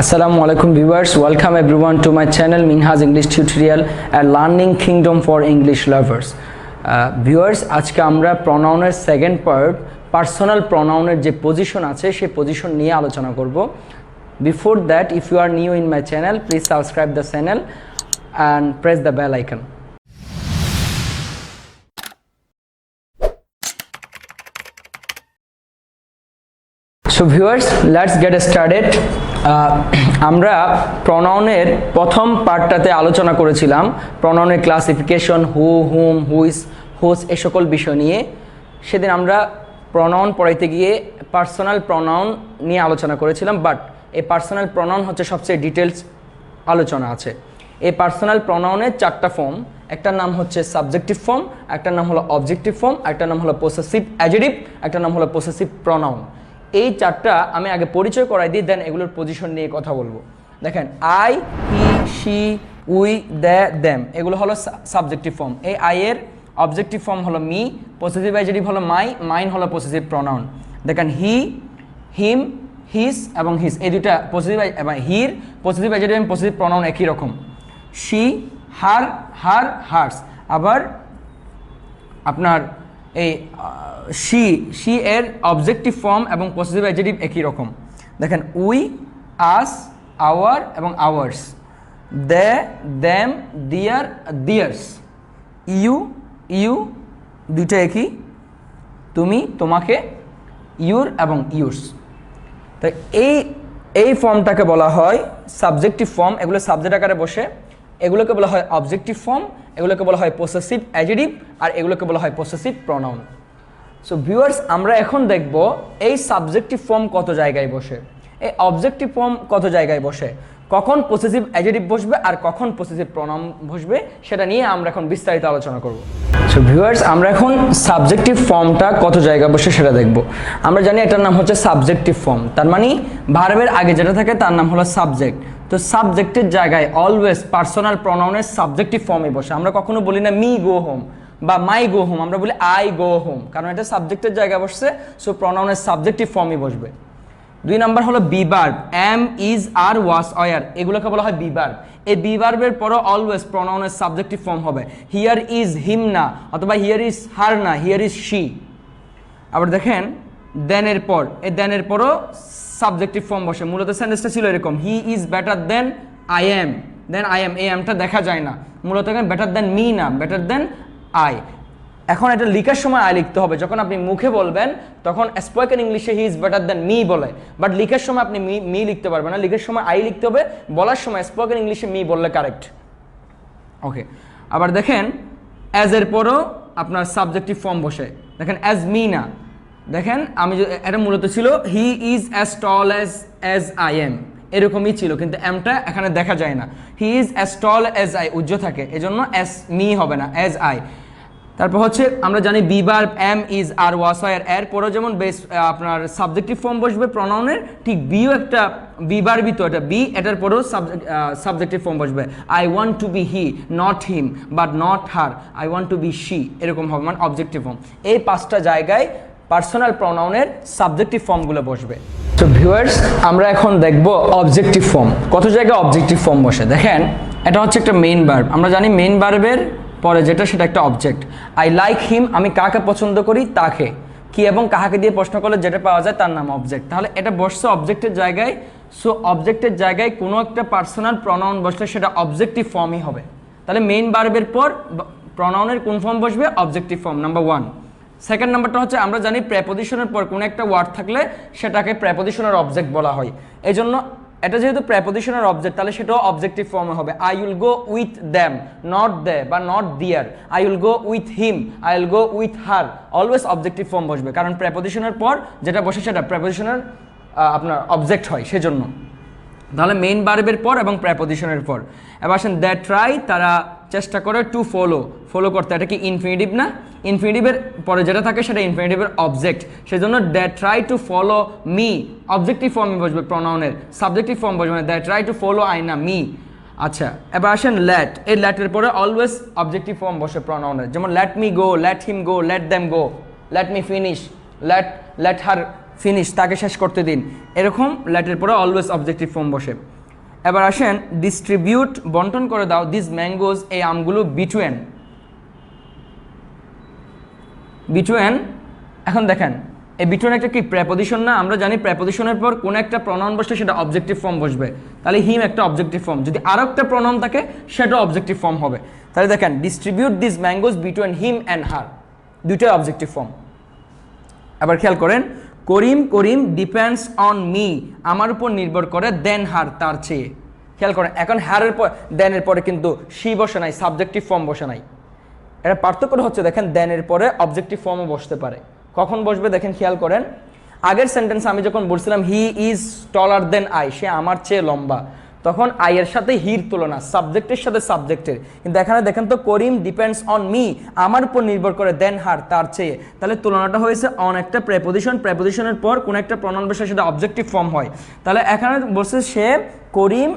Assalamu alaikum viewers, welcome everyone to my channel Minhaj English Tutorial, a learning kingdom for English lovers. Viewers, আজকে আমরা প্রনাউনের second part personal প্রনাউনের যে position আছে সেই position নিয়ে আলোচনা করব। Before that, if you are new in my channel, please subscribe the channel and press the bell icon. So viewers, let's get started. আমরা প্রনাউনের প্রথম পার্টটাতে আলোচনা করেছিলাম প্রনাউনের ক্লাসিফিকেশন, হু, হুম, হুইস, হুজ এই সকল বিষয় নিয়ে। সেদিন আমরা প্রনাউন পড়াইতে গিয়ে পার্সোনাল প্রনাউন নিয়ে আলোচনা করেছিলাম, বাট এই পার্সোনাল প্রনাউন হচ্ছে সবচেয়ে ডিটেলস আলোচনা আছে। এই পার্সোনাল প্রনাউনের চারটা ফর্ম, একটার নাম হচ্ছে সাবজেক্টিভ ফর্ম, একটার নাম হলো অবজেক্টিভ ফর্ম, একটার নাম হলো পসেসিভ অ্যাডজেক্টিভ, একটার নাম হলো পসেসিভ প্রনাউন। এই চারটা আমি আগে পরিচয় করাই দিই, দেন এগুলোর পজিশন নিয়ে কথা বলবো। দেখেন, I, he, she, we, they, them এগুলো হলো সাবজেক্টিভ ফর্ম। এই আই এর অবজেক্টিভ ফর্ম হলো মি, পসেসিভ অ্যাডজেক্টিভ হলো মাই, মাইন হলো পসেসিভ প্রনাউন। দেখেন, হি, হিম, হিস এবং হিস এই দুটা পসেসিভ এবং হির পসেসিভ অ্যাডজেক্টিভ এবং পসেসিভ প্রনাউন একই রকম। She, her, her, hers. আবার আপনার এই শি এর অবজেক্টিভ ফর্ম এবং পসেসিভ অ্যাডজেক্টিভ একই রকম। দেখেন, উই, আস, আওয়ার এবং ours. They, them, their, theirs. You, you দুইটা একই, তুমি, তোমাকে, ইউর এবং ইউর্স। তো এই ফর্মটাকে বলা হয় সাবজেক্টিভ ফর্ম। এগুলো সাবজেক্ট আকারে বসে, এগুলোকে বলা হয় অবজেক্টিভ ফর্ম, এগুলোকে বলা হয় পসেসিভ অ্যাডজেক্টিভ, আর এগুলোকে বলা হয় পসেসিভ প্রনাউন। সো ভিউয়ার্স, আমরা এখন দেখব এই সাবজেক্টিভ ফর্ম কত জায়গায় বসে, এই অবজেক্টিভ ফর্ম কত জায়গায় বসে, কখন পসেসিভ অ্যাডজেক্টিভ বসবে আর কখন পসেসিভ প্রনাউন বসবে, সেটা নিয়ে আমরা এখন বিস্তারিত আলোচনা করব। সো ভিউয়ার্স, আমরা এখন সাবজেক্টিভ ফর্মটা কত জায়গায় বসে সেটা দেখব। আমরা জানি এটার নাম হচ্ছে সাবজেক্টিভ ফর্ম, তার মানে ভার্বের আগে যেটা থাকে তার নাম হলো সাবজেক্ট। তো সাবজেক্টের জায়গায় অলওয়েজ পার্সোনাল প্রনাউনের সাবজেক্টিভ ফর্মে বসে। আমরা কখনো বলি না মি গো হোম বা মাই গো হোম, আমরা বলি আই গো হোম, কারণ এটা সাবজেক্টের জায়গায় বসছে। সো প্রনাউনের সাবজেক্টিভ ফর্মই বসবে। 2 নাম্বার হলো be verb, am, is, are, ওয়াজ, অয়ার এগুলোকে বলা হয় বি ভার্ব। এই বি ভার্বের পরও অলওয়েজ প্রনাউনের সাবজেক্টিভ ফর্ম হবে। হিয়ার ইজ হিম না, অথবা হিয়ার ইজ হার না, হিয়ার ইজ শি। আবার দেখেন, দেনের পর, এই দেনের পরও সাবজেক্টিভ ফর্ম বসে। মূলত সেন্টেন্সটা ছিল এরকম, he is better than I am, than I am, এই এমটা দেখা যায় না। মূলত এখানে বেটার দেন মি না, বেটার দেন আই। এখন এটা লিখার সময় আই লিখতে হবে। যখন আপনি মুখে বলবেন তখন স্পোকেন ইংলিশে হি ইজ বেটার দেন মি বলে, বাট লিখার সময় আপনি মি লিখতে পারবেন না, লিখার সময় আই লিখতে হবে, বলার সময় স্পোকেন ইংলিশে মি বললে কারেক্ট। ওকে, আবার দেখেন, অ্যাজ এর পরও আপনার সাবজেক্টিভ ফর্ম বসে। দেখেন, অ্যাজ মি না, দেখেন আমি এটা মূলত ছিল he is as tall as I am, এরকমই ছিল, কিন্তু এমটা এখানে দেখা যায় না। He is as tall as I উজ্জ থাকে, এজন্য অ্যাজ মি হবে না, অ্যাজ আই। তারপর হচ্ছে আমরা জানি be verb, am, is, are, was, were এর পরেও যেমন বেস আপনার সাবজেক্টিভ ফর্ম বসবে প্রনাউনের, ঠিক বিও একটা বি ভার্বই তো, এটা বি, এটার পরেও সাবজেক্টিভ ফর্ম বসবে। I want to be he, not him, but not her. I want to be she, এরকম হবে, মানে অবজেক্টিভ ফর্ম। এই 5টা জায়গায় পার্সোনাল প্রনাউনের সাবজেক্টিভ ফর্মগুলো বসবে। তো ভিউয়ার্স, আমরা এখন দেখব অবজেক্টিভ ফর্ম কত জায়গায় অবজেক্টিভ ফর্ম বসে। দেখেন, এটা হচ্ছে একটা মেইন ভার্ব। আমরা জানি মেইন ভার্বের পরে যেটা সেটা একটা অবজেক্ট। আই লাইক হিম, আমি কাকে পছন্দ করি, তাকে। কি এবং কাহাকে দিয়ে প্রশ্ন করলে যেটা পাওয়া যায় তার নাম অবজেক্ট। তাহলে এটা বসছে অবজেক্টের জায়গায়। সো অবজেক্টের জায়গায় কোনো একটা পার্সোনাল প্রনাউন বসলে সেটা অবজেক্টিভ ফর্মই হবে। তাহলে মেইন ভার্বের পর প্রনাউনের কোন ফর্ম বসবে? Objective form, number 1। সেকেন্ড নাম্বারটা হচ্ছে আমরা জানি প্রেপোজিশনের পর কোনো একটা ওয়ার্ড থাকলে সেটাকে প্রেপোজিশনের অবজেক্ট বলা হয়। এই জন্য এটা যেহেতু প্রেপোজিশনের অবজেক্ট, তাহলে সেটাও অবজেক্টিভ ফর্মে হবে। I will go with them, not they বা not their. I will go with him, I will go with her. Always objective form বসবে, কারণ প্রেপোজিশনের পর যেটা বসে সেটা প্রেপোজিশনের আপনার অবজেক্ট হয়, সেজন্য। তাহলে মেইন ভার্বের পর এবং প্রেপোজিশনের পর। এবার আসেন, দ্যাট ট্রাই, তারা চেষ্টা করে, টু ফলো, ফলো করতে। এটা কি ইনফিনিটিভ না? ইনফিনিটিভের পরে যেটা থাকে সেটা ইনফিনিটিভের অবজেক্ট, সেজন্য that try to follow me objective ফর্মে বসবে প্রনাউনের, সাবজেক্টিভ ফর্ম বসবে না। That try to follow I না, মি। আচ্ছা, এবার আসেন লেট। এই লেটের পরে অলওয়েজ অবজেক্টিভ ফর্ম বসে প্রনাউনের, যেমন let me go, let him go, let them go, let me finish, let her finish, তাকে শেষ করতে দিন, এরকম লেটের পরে অলওয়েজ অবজেক্টিভ ফর্ম বসে। এবার আসেন ডিস্ট্রিবিউট, বন্টন করে দাও দিস ম্যাঙ্গোজ, এই আমগুলো বিটুয়েন। বিটুয়েন, এখন দেখেন এই বিটুয়েন একটা কি প্রেপোজিশন না? আমরা জানি প্রেপোজিশনের পর কোন একটা প্রনাউন বসলে সেটা অবজেক্টিভ ফর্ম বসবে, তাহলে হিম একটা অবজেক্টিভ ফর্ম, যদি আরও একটা প্রনাউন থাকে সেটা অবজেক্টিভ ফর্ম হবে। তাহলে দেখেন distribute this mangoes বিটুয়েন him and her, দুইটাই অবজেক্টিভ ফর্ম। আবার খেয়াল করেন করিম, করিম ডিপেন্ডস অন মি, আমার উপর নির্ভর করে, দেন হার, তার চেয়ে। খেয়াল করেন এখন হারের পর দেনের পরে কিন্তু শি বসে নাই, সাবজেক্টিভ ফর্ম বসে নাই। এটা পার্থক্য হচ্ছে দেখেন দেনের পরে অবজেক্টিভ ফর্মও বসতে পারে। কখন বসবে দেখেন খেয়াল করেন, আগের সেন্টেন্সে আমি যখন বলছিলাম he is taller then I, সে আমার চেয়ে লম্বা, তখন আই এর সাথে হির তুলনা, সাবজেক্টের সাথে সাবজেক্টের। কিন্তু এখানে দেখেন তো করিম ডিপেন্ডস অন মি, আমার উপর নির্ভর করে, দেন হার, তার চেয়ে। তাহলে তুলনাটা হয়েছে অন একটা প্রেপোজিশন, প্রেপোজিশনের পর কোন একটা প্রনাউন বসে সেটা অবজেক্টিভ ফর্ম হয়। তাহলে এখানে বলছে সে করিম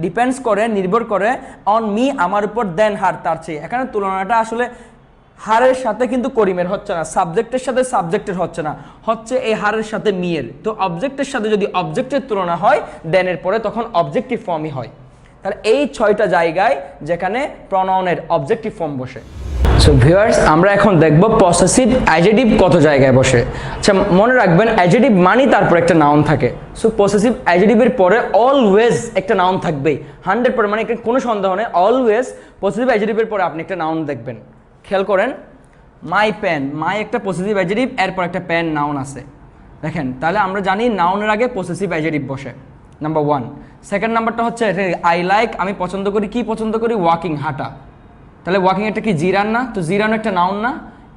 ডিপেন্ডস করে, নির্ভর করে, অন মি, আমার উপর, দেন হার, তার চেয়ে। এখানে তুলনাটা আসলে হারের সাথে কিন্তু করিমের হচ্ছে না, সাবজেক্টের সাথে সাবজেক্টের হচ্ছে না, হচ্ছে এই হারের সাথে মিয়ের। তো অবজেক্টের সাথে যদি অবজেক্টের তুলনা হয় দেনের পরে, তখন অবজেক্টিভ ফর্মই হয়। তাহলে এই 6টা জায়গায় যেখানে প্রনাউনের অবজেক্টিভ ফর্ম বসে। সো ভিউয়ার্স, আমরা এখন দেখব পসেসিভ অ্যাডজেক্টিভ কত জায়গায় বসে। আচ্ছা মনে রাখবেন অ্যাডজেক্টিভ মানে তারপর একটা নাউন থাকে। সো পসেসিভ অ্যাডজেক্টিভের পরে অলওয়েজ একটা নাউন থাকবেই, 100%, মানে কোনো সন্দেহ নেই, অলওয়েজ পসেসিভ অ্যাডজেক্টিভের পরে আপনি একটা নাউন দেখবেন। খেয়াল করেন মাই পেন, মাই একটা পসেসিভ অ্যাডজেক্টিভ, এরপর একটা পেন নাউন আছে। দেখেন তাহলে আমরা জানি নাউনের আগে পসেসিভ অ্যাডজেক্টিভ বসে, নাম্বার 1। সেকেন্ড নাম্বারটা হচ্ছে আই লাইক, আমি পছন্দ করি, কি পছন্দ করি? ওয়াকিং, হাঁটা। তাহলে ওয়াকিং একটা কি জিরান না? তো জিরান একটা নাউন না?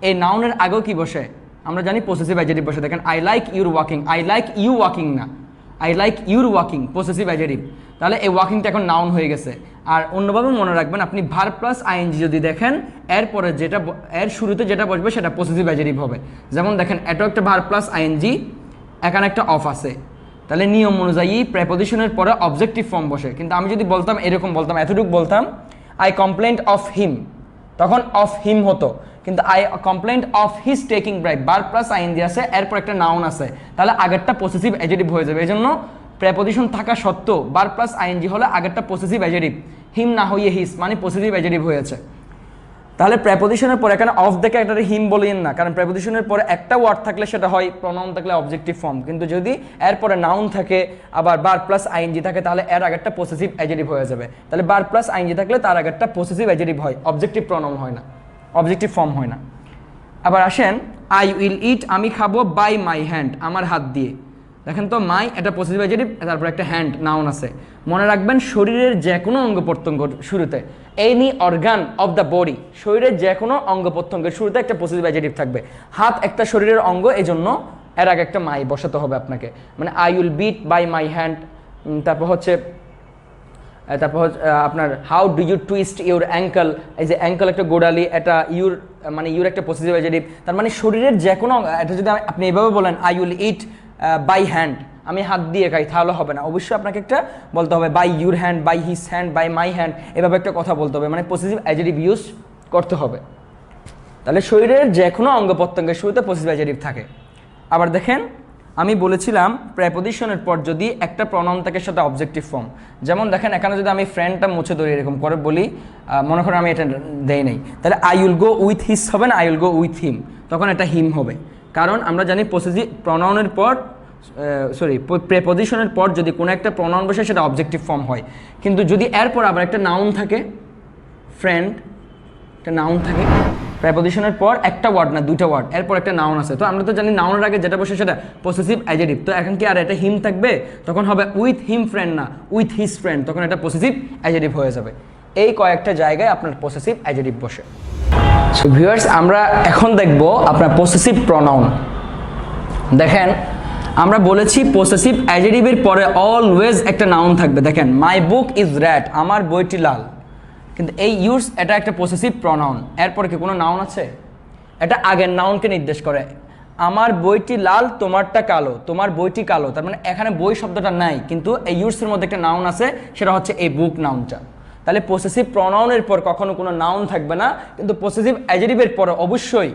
এই নাউনের আগেও কি বসে? আমরা জানি পসেসিভ অ্যাডজেক্টিভ বসে। দেখেন I like your walking, I like you walking না, I like your walking, possessive adjective. তাহলে এই ওয়াকিংটা এখন নাউন হয়ে গেছে। আর অন্যভাবে মনে রাখবেন আপনি ভার্ব প্লাস আইএনজি যদি দেখেন, এরপরে যেটা এর শুরুতে যেটা বসবে সেটা পসেসিভ অ্যাডজেক্টিভ হবে। যেমন দেখেন এটাও একটা ভার্ব প্লাস আইএনজি, এখানে একটা অফ আছে, তাহলে নিয়ম অনুযায়ী প্রেপোজিশনের পরে অবজেক্টিভ ফর্ম বসে। কিন্তু আমি যদি বলতাম এরকম বলতাম, এতটুকু বলতাম আই কমপ্লেন্ট অফ হিম, তখন অফ হিম হতো। কিন্তু I complaint of his taking bribe, verb plus ING আছে, এরপর একটা নাউন আছে, তাহলে আগেরটা পসেসিভ অ্যাডজেক্টিভ হয়ে যাবে। এই জন্য প্রেপোজিশন থাকা সত্ত্বেও ভার্ব প্লাস আইএনজি হলে আগেরটা পসেসিভ অ্যাডজেক্টিভ, হিম না হইয়ে হিস মানে পসেসিভ অ্যাডজেক্টিভ হয়েছে। তাহলে প্রেপোজিশনের পরে এখানে অফ দেখে একটা হিম বলেন না, কারণ প্রেপোজিশনের পরে একটা ওয়ার্ড থাকলে সেটা হয়, প্রনাউন থাকলে অবজেক্টিভ ফর্ম। কিন্তু যদি এরপরে নাউন থাকে আবার ভার্ব প্লাস আইএনজি থাকে, তাহলে এর আগেরটা পসেসিভ অ্যাডজেক্টিভ হয়ে যাবে। তাহলে ভার্ব প্লাস আইএনজি থাকলে তার আগেরটা পসেসিভ অ্যাডজেক্টিভ হয়, অবজেক্টিভ প্রনাউন হয় না, অবজেক্টিভ ফর্ম হয় না। আবার আসেন আই উইল ইট, আমি খাবো, বাই মাই হ্যান্ড, আমার হাত দিয়ে। দেখেন তো মাই এটা পসেসিভ অ্যাডজেক্টিভ, তারপর একটা হ্যান্ড নাউন আছে। মনে রাখবেন শরীরের যে কোনো অঙ্গ প্রত্যঙ্গ শুরুতে, any organ of the body, শরীরের যে কোনো অঙ্গ প্রত্যঙ্গের শুরুতে একটা পসেসিভ অ্যাডজেক্টিভ থাকবে। হাত একটা শরীরের অঙ্গ, এই জন্য এর আগে একটা মাই বসাতে হবে আপনাকে। মানে I will beat by my hand, তারপর হচ্ছে আপনার how do you twist your ankle, এই যে অ্যাঙ্কল একটা গোড়ালি, এটা ইউর মানে ইউর একটা পসেসিভ অ্যাডজেক্টিভ। তার মানে শরীরের যে কোনো, এটা যদি আপনি এভাবে বলেন I will eat by hand, আমি হাত দিয়ে খাই, তাহলে হবে না, অবশ্যই আপনাকে একটা বলতে হবে by your hand, by his hand, by my hand, এভাবে একটা কথা বলতে হবে, মানে পসেসিভ অ্যাডজেক্টিভ ইউজ করতে হবে। তাহলে শরীরের যে কোনো অঙ্গ প্রত্যঙ্গের শুরুতে পসেসিভ অ্যাডজেক্টিভ থাকে। আবার দেখেন আমি বলেছিলাম প্রেপোজিশনের পর যদি একটা প্রনাউন থাকে সেটা অবজেক্টিভ ফর্ম। যেমন দেখেন এখানে যদি আমি ফ্রেন্ডটা মুছে ধরি এরকম করে বলি, মনে করেন আমি এটা দেই নাই, তাহলে I will go with his হবে না, আই উইল গো উইথ হিম, তখন এটা হিম হবে। কারণ আমরা জানি পসেসিভ প্রনাউনের পর প্রেপোজিশনের পর যদি কোনো একটা প্রনাউন বসে সেটা অবজেক্টিভ ফর্ম হয়। কিন্তু যদি এরপর আবার একটা নাউন থাকে, ফ্রেন্ড একটা নাউন থাকে, প্রেপোজিশনের পর একটা ওয়ার্ড না দুইটা ওয়ার্ড, এরপর একটা নাউন আছে, তো আমরা তো জানি নাউনের আগে যেটা বসে সেটা পসেসিভ অ্যাডজেক্টিভ। তো এখন কি আর এটা হিম থাকবে? তখন হবে উইথ হিম ফ্রেন্ড না উইথ হিজ ফ্রেন্ড, তখন এটা পসেসিভ অ্যাডজেক্টিভ হয়ে যাবে। এই কয়েকটা জায়গায় আপনার পসেসিভ অ্যাডজেক্টিভ বসে। সো ভিউয়ার্স, আমরা এখন দেখব আপনার পসেসিভ প্রনাউন। দেখেন আমরা বলেছি পসেসিভ অ্যাডজেক্টিভের পরে অলওয়েজ একটা নাউন থাকবে। দেখেন মাই বুক ইজ রেড, আমার বইটি লাল, কিন্তু এই ইউজ এটা একটা পসেসিভ প্রনাউন, এরপরে কি কোনো নাউন আছে? এটা আগের নাউনকে নির্দেশ করে। আমার বইটি লাল, তোমারটা কালো, তোমার বইটি কালো, তার মানে এখানে বই শব্দটা নাই, কিন্তু এই ইউজের মধ্যে একটা নাউন আছে, সেটা হচ্ছে এই বুক নাউনটা। তাহলে পসেসিভ প্রনাউনের পর কখনো কোনো নাউন থাকবে না, কিন্তু পসেসিভ অ্যাডজেক্টিভের পরে অবশ্যই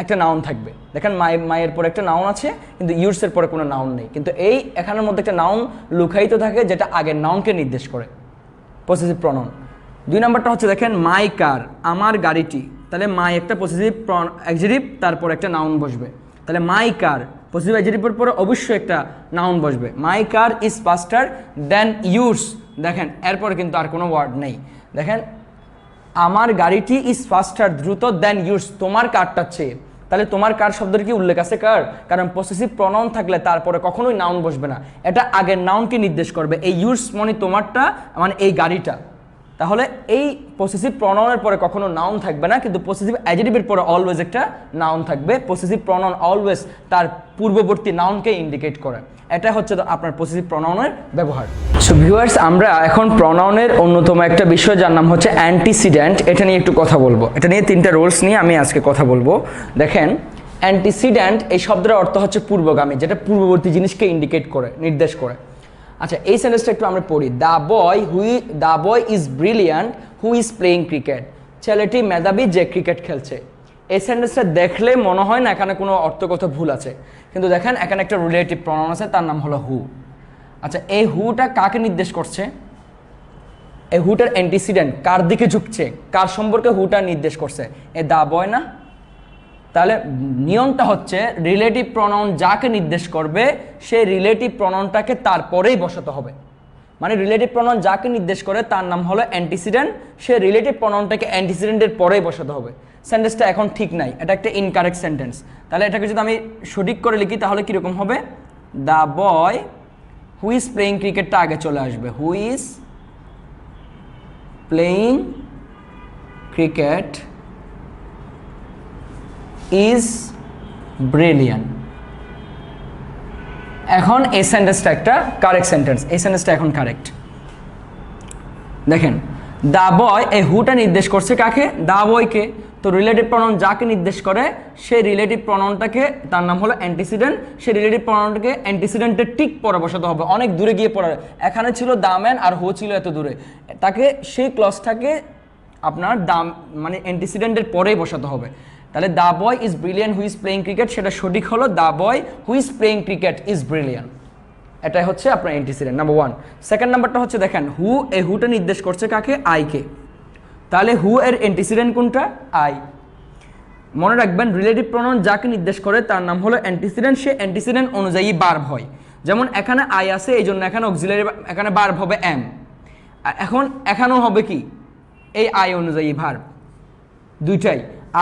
একটা নাউন থাকবে। দেখেন মায়ের পরে একটা নাউন আছে, কিন্তু ইউরসের পরে কোনো নাউন নেই, কিন্তু এই এখানের মধ্যে একটা নাউন লুকায়িত থাকে যেটা আগের নাউনকে নির্দেশ করে, পসেসিভ প্রনাউন। 2 নম্বরটা হচ্ছে দেখেন মাই কার, আমার গাড়িটি। তাহলে মাই একটা পসেসিভ অ্যাডজেক্টিভ, তারপর একটা নাউন বসবে। তাহলে মাই কার পসেসিভ অ্যাডজেক্টিভের পরে অবশ্যই একটা নাউন বসবে। My car is faster than yours. দেখেন এরপরে কিন্তু আর কোনো ওয়ার্ড নেই। দেখেন আমার গাড়িটি ইজ ফাস্টার দ্রুত দেন ইউরস, তোমার কারটার চেয়ে। তাহলে তোমার কার শব্দের কি উল্লেখ আছে কার? কারণ পসেসিভ প্রনাউন থাকলে তারপরে কখনোই নাউন বসবে না, এটা আগের নাউনকে নির্দেশ করবে। এই ইউরস মানে তোমারটা, মানে এই গাড়িটা। তাহলে এই পসেসিভ প্রনাউনের পরে কখনো নাউন থাকবে না, কিন্তু পসেসিভ অ্যাডজেক্টিভের পরে অলওয়েজ একটা নাউন থাকবে। পসেসিভ প্রনাউন অলওয়েজ তার পূর্ববর্তী নাউনকে ইন্ডিকেট করে। এটা হচ্ছে আপনার পসেসিভ প্রনাউনের ব্যবহার। সো ভিউয়ার্স, আমরা এখন প্রনাউনের অন্যতম একটা বিষয় যার নাম হচ্ছে অ্যান্টিসিডেন্ট, এটা নিয়ে একটু কথা বলবো। এটা নিয়ে 3টা রুলস নিয়ে আমি আজকে কথা বলবো। দেখেন অ্যান্টিসিডেন্ট এই শব্দের অর্থ হচ্ছে পূর্বগামী, যেটা পূর্ববর্তী জিনিসকে ইন্ডিকেট করে, নির্দেশ করে। আচ্ছা, এই সেন্টেন্সটা একটু আমরা পড়ি। The boy is brilliant who is playing cricket. ছেলেটি মেধাবী যে ক্রিকেট খেলছে। এই সেন্টেন্সটা দেখলে মনে হয় না এখানে কোনো অর্থগত ভুল আছে, কিন্তু দেখেন এখানে একটা রিলেটিভ প্রনাউন আছে, তার নাম হলো হু। আচ্ছা, এই হুটা কাকে নির্দেশ করছে? এই হুটার অ্যান্টিসিডেন্ট কার দিকে ঝুঁকছে, কার সম্পর্কে হুটা নির্দেশ করছে? এ দ্য বয় না? তাহলে নিয়মটা হচ্ছে রিলেটিভ প্রনাউন যাকে নির্দেশ করবে সেই রিলেটিভ প্রনাউনটাকে তারপরেই বসাতে হবে। মানে রিলেটিভ প্রনাউন যাকে নির্দেশ করে তার নাম হলো অ্যান্টিসিডেন্ট, সে রিলেটিভ প্রনাউনটাকে অ্যান্টিসিডেন্টের পরেই বসাতে হবে। সেন্টেন্সটা এখন ঠিক নাই, এটা একটা ইনকারেক্ট সেন্টেন্স। তাহলে এটাকে যদি আমি সঠিক করে লিখি তাহলে কীরকম হবে? The boy who is playing ক্রিকেটটা আগে চলে আসবে। Who is playing cricket is brilliant. এখন এই সেন্টেন্সটা একটা কারেক্ট সেন্টেন্স, এই সেন্টেন্সটা এখন কারেক্ট। দেখেন দ্য বয়, এই হুটা নির্দেশ করছে কাকে? দ্য বয়কে। তো রিলেটিভ প্রনাউন যাকে নির্দেশ করে সেই রিলেটিভ প্রনাউনটাকে, তার নাম হলো অ্যান্টিসিডেন্ট, সেই রিলেটিভ প্রনাউনটাকে অ্যান্টিসিডেন্টের ঠিক পরে বসাতে হবে, অনেক দূরে গিয়ে পড়ে। এখানে ছিল দ্য ম্যান আর হু ছিল এত দূরে, তাকে সেই ক্লজটাকে আপনার দাম মানে অ্যান্টিসিডেন্টের পরেই বসাতে হবে। তাহলে the boy is brilliant who is playing cricket, সেটা সঠিক হলো the boy who is playing cricket is brilliant. এটাই হচ্ছে আপনার অ্যান্টিসিডেন্ট নাম্বার 1। সেকেন্ড নাম্বারটা হচ্ছে দেখেন হু, এই হুটা নির্দেশ করছে কাকে? আইকে। তাহলে হু এর অ্যান্টিসিডেন্ট কোনটা? আই। মনে রাখবেন রিলেটিভ প্রনাউন যাকে নির্দেশ করে তার নাম হলো অ্যান্টিসিডেন্ট, সে অ্যান্টিসিডেন্ট অনুযায়ী ভার্ব হয়। যেমন এখানে আই আছে, এই জন্য এখানে অক্সিলারি, এখানে ভার্ব হবে এম। এখন এখানেও হবে কি? এই আই অনুযায়ী ভার্ব দুইটাই।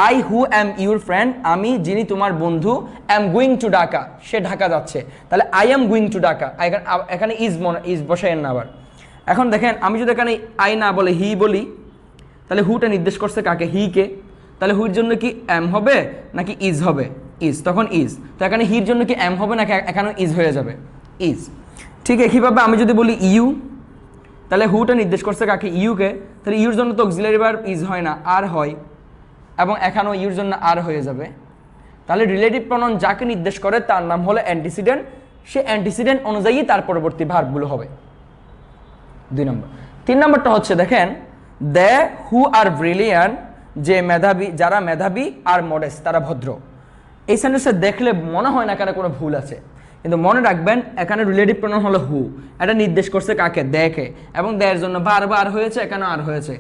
I who am your friend, আমি যিনি তোমার বন্ধু, অ্যাম গোয়িং টু ঢাকা, সে ঢাকা যাচ্ছে। তাহলে I am going to Dhaka, এখানে ইজ বসায়েন না আবার। এখন দেখেন আমি যদি এখানে আই না বলে হি বলি, তাহলে হুটা নির্দেশ করছে কাকে? হিকে। তাহলে হুর জন্য কি অ্যাম হবে নাকি ইজ হবে? ইজ, তখন ইজ। তো এখানে হির জন্য কি অ্যাম হবে নাকি এখানে ইজ হয়ে যাবে? ইজ। ঠিক একইভাবে আমি যদি বলি ইউ, তাহলে হুটা নির্দেশ করছে কাকে? ইউকে। তাহলে ইউর জন্য তো অক্সিলারি ভার্ব ইজ হয় না, আর হয়, এবং এখানেও ইউর জন্য আর হয়ে যাবে। তাহলে রিলেটিভ প্রনাউন যাকে নির্দেশ করে তার নাম হলো অ্যান্টিসিডেন্ট, সে অ্যান্টিসিডেন্ট অনুযায়ী তার পরবর্তী ভার্বগুলো হবে। 2 নম্বর। 3 নম্বরটা হচ্ছে দেখেন দে হু আর ব্রিলিয়ান্ট, যে মেধাবী, যারা মেধাবী আর মডেস্ট তারা ভদ্র। এই সেন্টেন্সে দেখলে মনে হয় না এখানে কোনো ভুল আছে, কিন্তু মনে রাখবেন এখানে রিলেটিভ প্রনাউন হলো হু, এটা নির্দেশ করছে কাকে? দেখে, এবং দেয়ের জন্য বারবার হয়েছে, এখানে আর হয়েছে।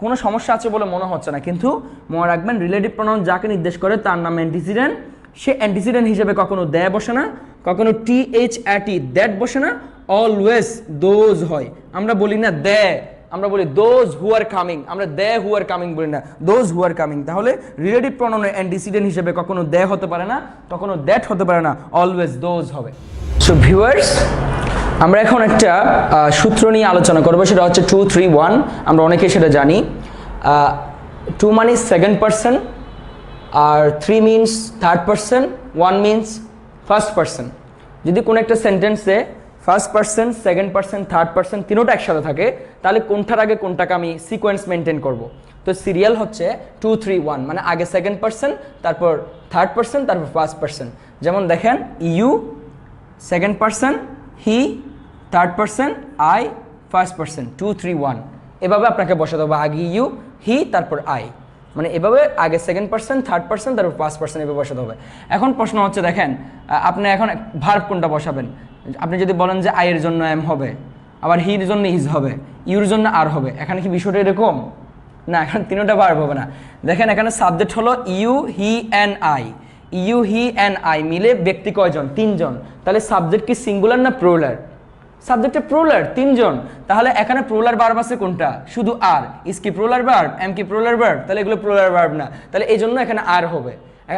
কোনো সমস্যা আছে বলে মনে হচ্ছে না, কিন্তু মনে রাখবেন রিলেটিভ প্রনাউন যাকে নির্দেশ করে তার নাম অ্যান্টিসিডেন্ট, সে অ্যান্টিসিডেন্ট হিসেবে কখনো দে বসে না, কখনো THAT দ্যাট বসে না, অলওয়েজ দোজ হয়। আমরা বলি না দে, আমরা বলি দোজ হু আর কামিং, আমরা দে হু আর কামিং বলি না, দোজ হু আর কামিং। তাহলে রিলেটিভ প্রনাউনের অ্যান্টিসিডেন্ট হিসেবে কখনো দে হতে পারে না, কখনো দ্যাট হতে পারে না, অলওয়েজ দোজ হবে। সো ভিউয়ার্স, আমরা এখন একটা সূত্র নিয়ে আলোচনা করবো, সেটা হচ্ছে 2, 3, 1। আমরা অনেকেই সেটা জানি। 2 মানে সেকেন্ড পারসন, আর 3 means third person, 1 means first person. যদি কোনো একটা সেন্টেন্সে first person, second person, third person তিনোটা একসাথে থাকে, তাহলে কোনটার আগে কোনটাকে আমি সিকোয়েন্স মেনটেন করব। তো সিরিয়াল হচ্ছে 2, 3, 1, মানে আগে সেকেন্ড পারসন, তারপর থার্ড পারসন, তারপর ফার্স্ট পারসন। যেমন দেখেন you second person, he third person, I first person, 2, 3, 1, এভাবে আপনাকে বসাতে হবে। আগে ইউ, হি, তারপর আই, মানে এভাবে আগে সেকেন্ড পার্সন, থার্ড পার্সন, তারপর ফার্স্ট পার্সন এভাবে বসাতে হবে। এখন প্রশ্ন হচ্ছে দেখেন আপনি এখন ভার্ব কোনটা বসাবেন? আপনি যদি বলেন যে আই এর জন্য এম হবে, আবার হির জন্য ইজ হবে, ইউর জন্য আর হবে, এখানে কি বিষয়টা এরকম না? এখানে তিনটা ভার্ব হবে না। দেখেন এখানে সাবজেক্ট হলো you, he and I. You, he and I মিলে ব্যক্তি কয়জন? তিনজন। তাহলে সাবজেক্ট কি সিঙ্গুলার না প্লুরাল? সাবজেক্টে প্লুরাল, তিনজন। তাহলে এখানে প্লুরাল ভার্ব আছে কোনটা? শুধু আর। ইজ কি প্লুরাল ভার্ব? এম কি প্লুরাল ভার্ব? তাহলে এগুলো প্লুরাল ভার্ব না, তাহলে এই জন্য এখানে আর হবে।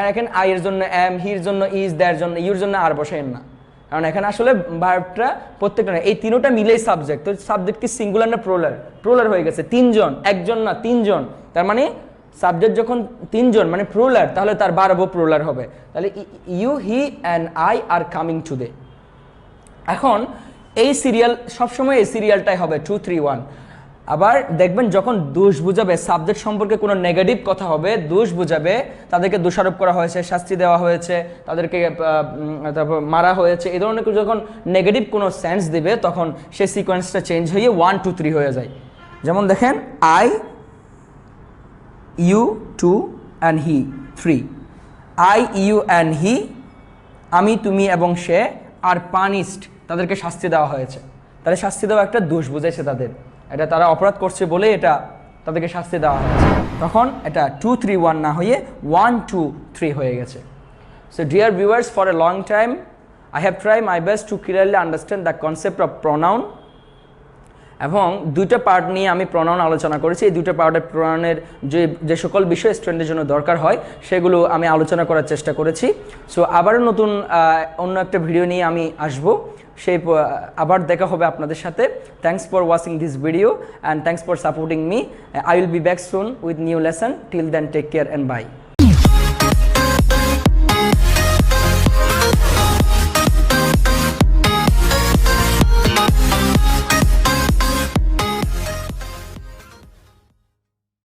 এখানে আই এর জন্য এম, হির জন্য ইজ, দেয়ার জন্য ইউর জন্য আর বসাইন না, কারণ এখানে আসলে ভার্বটা প্রত্যেকটা না, এই তিনটা মিলেই সাবজেক্ট। তো সাবজেক্ট কি সিঙ্গুলার না প্লুরাল? প্লুরাল হয়ে গেছে, তিনজন, একজন না তিনজন। তার মানে সাবজেক্ট যখন তিনজন মানে প্লুরাল, তাহলে তার ভার্বও প্লুরাল হবে। তাহলে you, he and I are coming today. এখন এই সিরিয়াল সবসময় এই সিরিয়ালটাই হবে 2, 3, 1। আবার দেখবেন যখন দোষ বুঝাবে, সাবজেক্ট সম্পর্কে কোনো নেগেটিভ কথা হবে, দোষ বুঝাবে, তাদেরকে দোষারোপ করা হয়েছে, শাস্তি দেওয়া হয়েছে, তাদেরকে তারপর মারা হয়েছে, এই ধরনের যখন নেগেটিভ কোনো সেন্স দেবে, তখন সেই সিকোয়েন্সটা চেঞ্জ হয়ে 1, 2, 3 হয়ে যায়। যেমন দেখেন I, you, 2 and he 3। I, you and he, আমি, তুমি এবং সে, আর পানিশড, তাদেরকে শাস্তি দেওয়া হয়েছে। তাহলে শাস্তি দেওয়া একটা দোষ বুঝাইছে তাদের, এটা তারা অপরাধ করছে বলে এটা তাদেরকে শাস্তি দেওয়া হয়েছে। তখন এটা 2, 3, 1 না হয়ে 1, 2, 3 হয়ে গেছে। So dear viewers, for a long time I have try my best to clearly understand the concept of pronoun. এবং দুইটা পার্ট নিয়ে আমি প্রোনাউন আলোচনা করেছি। এই দুইটা পার্টের প্রোনাউনের যে সকল বিষয় স্টুডেন্টের জন্য দরকার হয় সেগুলো আমি আলোচনা করার চেষ্টা করেছি। সো আবারও নতুন অন্য একটা ভিডিও নিয়ে আমি আসব, সেই আবার দেখা হবে আপনাদের সাথে। Thanks for watching this video and thanks for supporting me. I will be back soon with new lesson. Till then take care and by.